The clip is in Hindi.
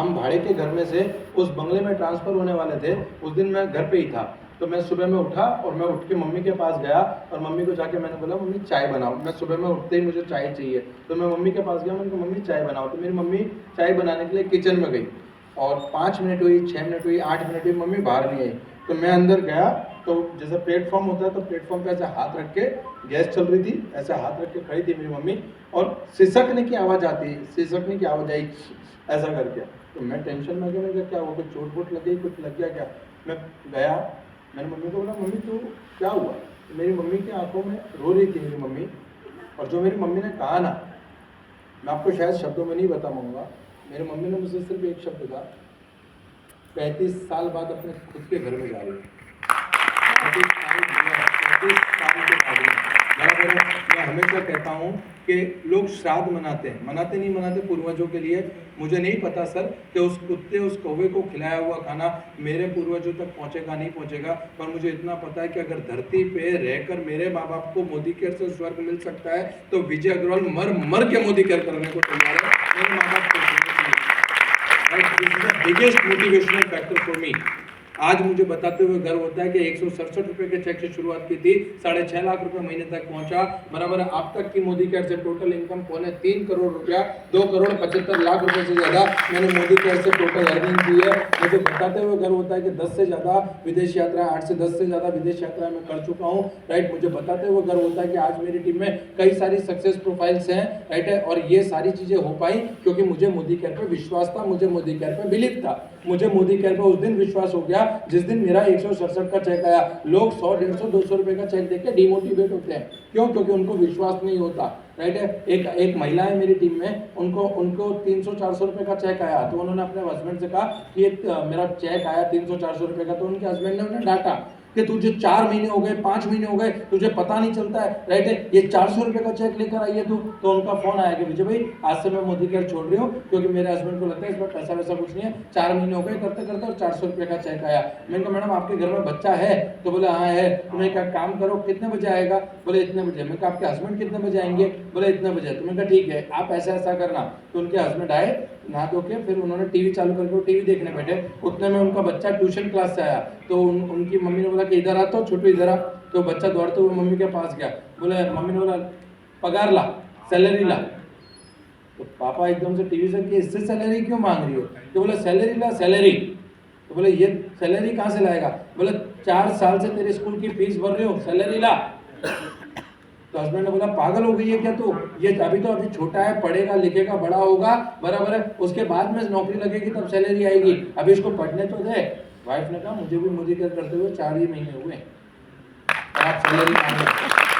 हम भाड़े के घर में से उस बंगले में ट्रांसफ़र होने वाले थे। उस दिन मैं घर पे ही था, तो मैं सुबह में उठा और मैं उठ के मम्मी के पास गया और मम्मी को जाके मैंने बोला मम्मी चाय बनाओ। मैं सुबह में उठते ही मुझे चाय चाहिए, तो मैं मम्मी के पास गया, मैंने कहा मम्मी चाय बनाओ। तो मेरी मम्मी चाय बनाने के लिए किचन में गई और 5 मिनट हुई, 6 मिनट हुई, 8 मिनट हुई, मम्मी बाहर नहीं आई। तो मैं अंदर गया, तो जैसे प्लेटफॉर्म होता है तो प्लेटफॉर्म पे ऐसे हाथ रख के, गैस चल रही थी, ऐसे हाथ रख के खड़ी थी मेरी मम्मी और सिसकने की आवाज़ आती, सिसकने की आवाज़ आई ऐसा करके। तो मैं टेंशन में गया, मैं क्या हुआ, कुछ चोट वोट लग गई, कुछ लग गया क्या। मैं गया, मैंने मम्मी को बोला मम्मी तो क्या हुआ। तो मेरी मम्मी की आंखों में रो रही थी मेरी मम्मी, और जो मेरी मम्मी ने कहा ना, मैं आपको शायद शब्दों में नहीं बता पाऊँगा। मेरी मम्मी ने मुझसे सिर्फ एक शब्द कहा, 35 साल बाद अपने खुद के घर में जा रही हूँ। 35 साल के बाद। बराबर है। मैं हमेशा कहता हूँ कि लोग श्राद्ध मनाते हैं, मनाते नहीं मनाते पूर्वजों के लिए, मुझे नहीं पता सर कि उस कुत्ते उस कौवे को खिलाया हुआ खाना मेरे पूर्वजों तक पहुँचेगा नहीं पहुँचेगा, पर मुझे इतना पता है कि अगर धरती पे रहकर मेरे माँ बाप को मोदी केयर से स्वर्ग मिल सकता है तो विजय अग्रवाल मर मर के मोदी केयर करने को तैयार है मेरे माँ बाप को। Biggest motivational factor for me. आज मुझे बताते हुए गर्व होता है कि 167 रुपए के चेक से शुरुआत की थी, 6.5 लाख रुपए महीने तक पहुंचा। बराबर अब तक की मोदी केयर से टोटल इनकम 3.25 करोड़ रुपया, 2.75 करोड़ रुपए से ज्यादा मैंने मोदी केयर से टोटल अर्निंग की है। मुझे बताते हुए गर्व होता है कि 10 से ज्यादा विदेश यात्रा, 8 से 10 से ज्यादा विदेश यात्रा मैं कर चुका हूँ। राइट, मुझे बताते हुए गर्व होता है कि आज मेरी टीम में कई सारी सक्सेस प्रोफाइल्स हैं। राइट है, और ये सारी चीजें हो पाई क्योंकि मुझे मोदी केयर पे विश्वास था, मुझे मोदी केयर पे बिलीव था। मुझे मोदी केयर पे उस दिन विश्वास हो गया जिस दिन मेरा 167 का चेक आया। लोग 100, 150, 200 रुपए का चेक देख के डिमोटिवेट होते हैं, क्यों? क्योंकि उनको विश्वास नहीं होता। राइट है, एक महिला है मेरी टीम में, उनको 300-400 रुपए का चेक आया, तो उन्होंने अपने हस्बैंड से कहा कि मेरा चेक आया 300-400 रुपए का, तो उनके हस्बैंड ने उन्हें डांटा कि तुझे 4 महीने हो गए, 5 महीने हो गए, तुझे पता नहीं चलता है। राइट है, ये 400 रुपए का चेक लेकर आई है तू। तो उनका फोन आया कि विजय भाई आज से मैं मोदी केयर छोड़ रही हूँ क्योंकि मेरे हस्बैंड को लगता है इसमें पैसा वैसा कुछ नहीं है। 4 महीने हो गए करते करते और 400 रुपए का चेक आया। मैंने कहा मैडम आपके घर में बच्चा है? तो बोले हाँ है। तो मैंने कहा काम करो, कितने बजे आएगा? बोले इतने बजे। मैंने कहा आपके हस्बैंड कितने बजे आएंगे? बोले इतने बजे। तो मैंने कहा ठीक है, आप ऐसा ऐसा करना। तो उनके हस्बैंड आए नहा धो के, फिर उन्होंने टीवी चालू करके टीवी देखने बैठे। उतने में उनका बच्चा ट्यूशन क्लास से आया, तो उनकी मम्मी ने बोला कि इधर आ, तो छोटू इधर आ। तो बच्चा दौड़ते हुए मम्मी के पास गया, बोले मम्मी ने बोला पगार ला, सैलरी ला। तो पापा एकदम से टीवी से कि इससे सैलरी क्यों मांग रही हो? तो बोले सैलरी ला, सैलरी। तो बोले ये सैलरी कहाँ से लाएगा? बोले 4 साल से तेरे स्कूल की फीस भर रही हो, सैलरी ला। तो हस्बैंड ने बोला पागल हो गई है क्या तू? ये अभी छोटा है, पढ़ेगा लिखेगा बड़ा होगा, बराबर है, उसके बाद में नौकरी लगेगी तब सैलरी आएगी, अभी इसको पढ़ने तो दे। वाइफ ने कहा मुझे भी मोदी केयर करते हुए 4 ही महीने हुए और आप सैलरी मांग रहे हो।